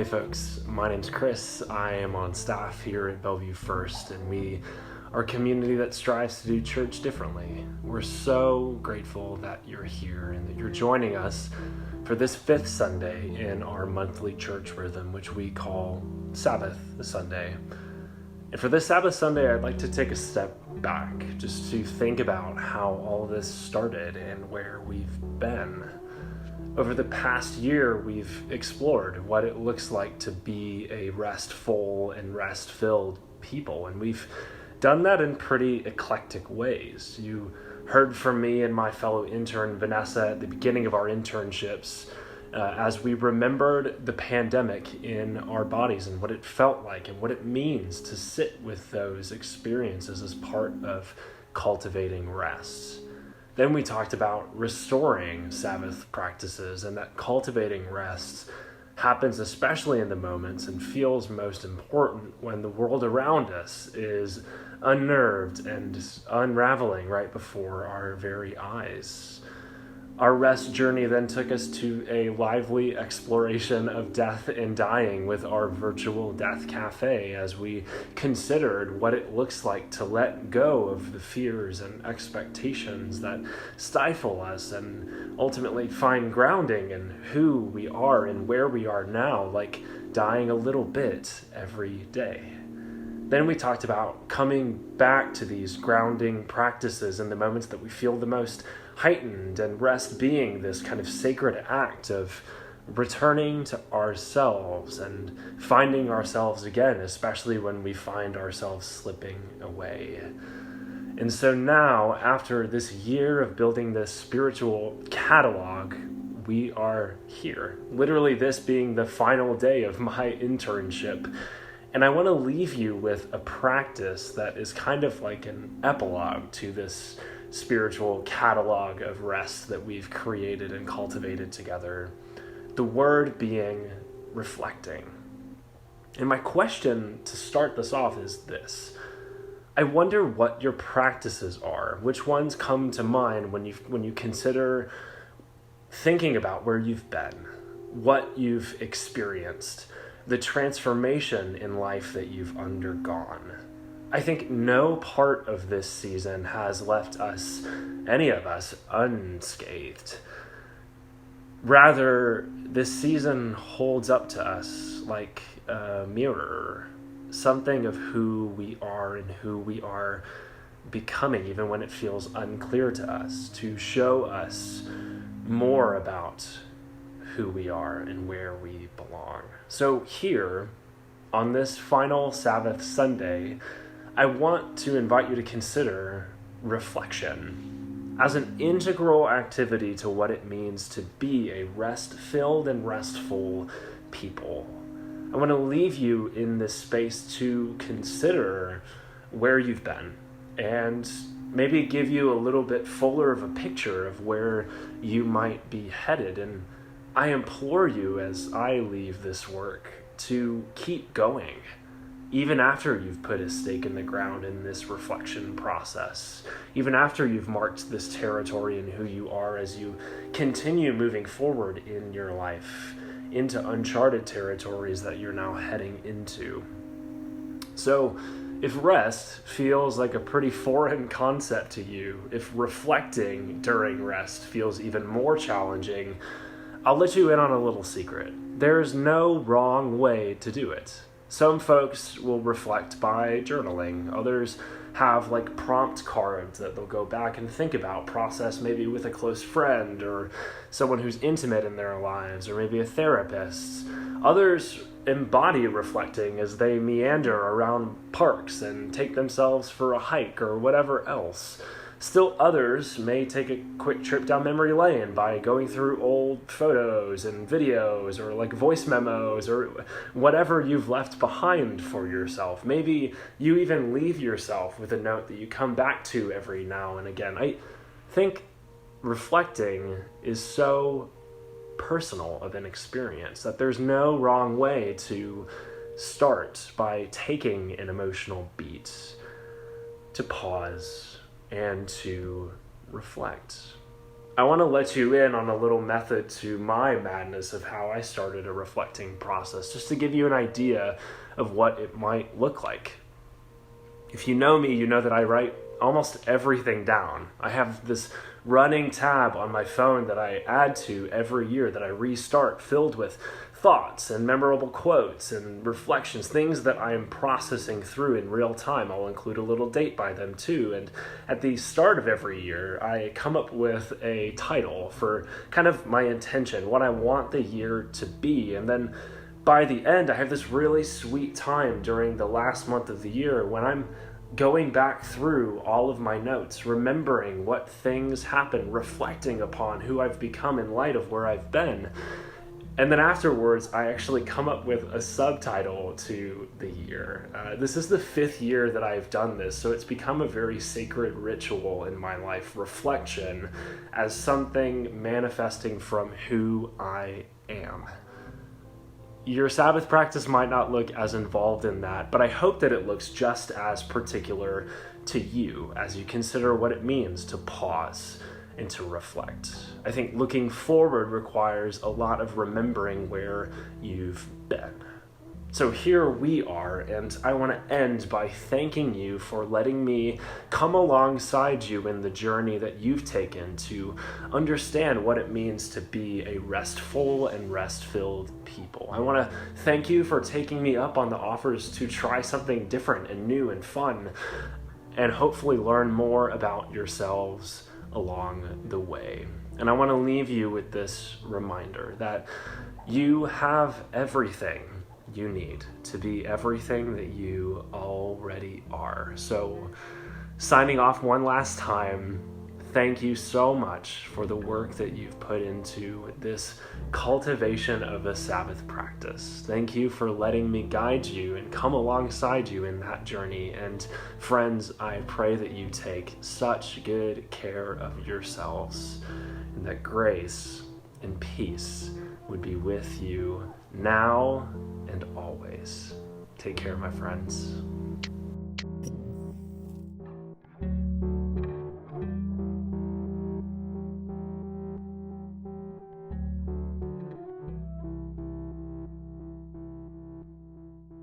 folks, my name's Chris. I am on staff here at Bellevue First, and we are a community that strives to do church differently. We're so grateful that you're here and that you're joining us for this fifth Sunday in our monthly church rhythm, which we call Sabbath Sunday. And for this Sabbath Sunday, I'd like to take a step back just to think about how all this started and where we've been. Over the past year, we've explored what it looks like to be a restful and rest-filled people, and we've done that in pretty eclectic ways. You heard from me and my fellow intern, Vanessa, at the beginning of our internships as we remembered the pandemic in our bodies and what it felt like and what it means to sit with those experiences as part of cultivating rest. Then we talked about restoring Sabbath practices and that cultivating rest happens especially in the moments and feels most important when the world around us is unnerved and unraveling right before our very eyes. Our rest journey then took us to a lively exploration of death and dying with our virtual death cafe as we considered what it looks like to let go of the fears and expectations that stifle us and ultimately find grounding in who we are and where we are now, like dying a little bit every day. Then we talked about coming back to these grounding practices in the moments that we feel the most heightened, and rest being this kind of sacred act of returning to ourselves and finding ourselves again, especially when we find ourselves slipping away. And so now, after this year of building this spiritual catalog, we are here. Literally, this being the final day of my internship. And I want to leave you with a practice that is kind of like an epilogue to this spiritual catalog of rest that we've created and cultivated together. The word being reflecting. And my question to start this off is this. I wonder what your practices are. Which ones come to mind when you consider thinking about where you've been, what you've experienced, the transformation in life that you've undergone. I think no part of this season has left us, any of us, unscathed. Rather, this season holds up to us like a mirror, something of who we are and who we are becoming, even when it feels unclear to us, to show us more about who we are and where we belong. So here, on this final Sabbath Sunday, I want to invite you to consider reflection as an integral activity to what it means to be a rest-filled and restful people. I want to leave you in this space to consider where you've been and maybe give you a little bit fuller of a picture of where you might be headed. And I implore you as I leave this work to keep going, even after you've put a stake in the ground in this reflection process, even after you've marked this territory in who you are as you continue moving forward in your life into uncharted territories that you're now heading into. So if rest feels like a pretty foreign concept to you, if reflecting during rest feels even more challenging, I'll let you in on a little secret. There's no wrong way to do it. Some folks will reflect by journaling. Others have like prompt cards that they'll go back and think about, process maybe with a close friend or someone who's intimate in their lives, or maybe a therapist. Others embody reflecting as they meander around parks and take themselves for a hike or whatever else. Still others may take a quick trip down memory lane by going through old photos and videos or like voice memos or whatever you've left behind for yourself. Maybe you even leave yourself with a note that you come back to every now and again. I think reflecting is so personal of an experience that there's no wrong way to start by taking an emotional beat, to pause, and to reflect. I want to let you in on a little method to my madness of how I started a reflecting process, just to give you an idea of what it might look like. If you know me, you know that I write almost everything down. I have this running tab on my phone that I add to every year, that I restart, filled with thoughts and memorable quotes and reflections, things that I am processing through in real time. I'll include a little date by them too. And at the start of every year, I come up with a title for kind of my intention, what I want the year to be. And then by the end, I have this really sweet time during the last month of the year when I'm going back through all of my notes, remembering what things happened, reflecting upon who I've become in light of where I've been. And then afterwards, I actually come up with a subtitle to the year. This is the 5th year that I've done this, so it's become a very sacred ritual in my life, reflection as something manifesting from who I am. Your Sabbath practice might not look as involved in that, but I hope that it looks just as particular to you as you consider what it means to pause and to reflect. I think looking forward requires a lot of remembering where you've been. So here we are, and I want to end by thanking you for letting me come alongside you in the journey that you've taken to understand what it means to be a restful and rest-filled people. I want to thank you for taking me up on the offers to try something different and new and fun, and hopefully learn more about yourselves along the way. And I want to leave you with this reminder that you have everything you need to be everything that you already are. So, signing off one last time, thank you so much for the work that you've put into this cultivation of a Sabbath practice. Thank you for letting me guide you and come alongside you in that journey. And friends, I pray that you take such good care of yourselves, and that grace and peace would be with you now and always. Take care, my friends.